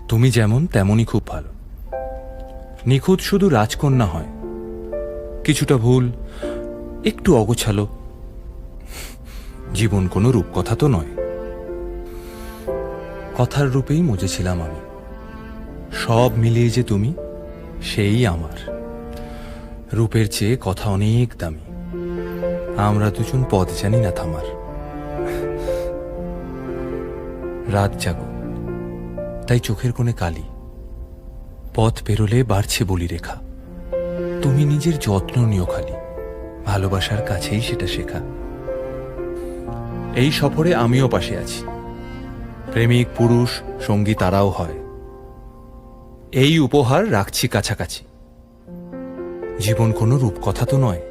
তুমি যেমন তেমনই খুব ভালো। নিখুঁত শুধু রাজকন্যা হয়, কিছুটা ভুল, একটু অগোছালো। জীবন কোনো রূপকথা তো নয়। কথার রূপেই মজেছিলাম আমি। সব মিলিয়ে যে তুমি, সেই আমার। রূপের চেয়ে কথা অনেক দামি। আমরা দুজন পথ জানি না থামার। রাত জাগো, তাই চোখের কোণে কালি। পথ পেরোলে বাড়ছে বলি রেখা। তুমি নিজের যত্ন নিও খালি, ভালোবাসার কাছেই সেটা শেখা। এই সফরে আমিও পাশে আছি। প্রেমিক পুরুষ সঙ্গী তারাও হয়। এই উপহার রাখছি কাছাকাছি। জীবন কোনো রূপকথা তো নয়।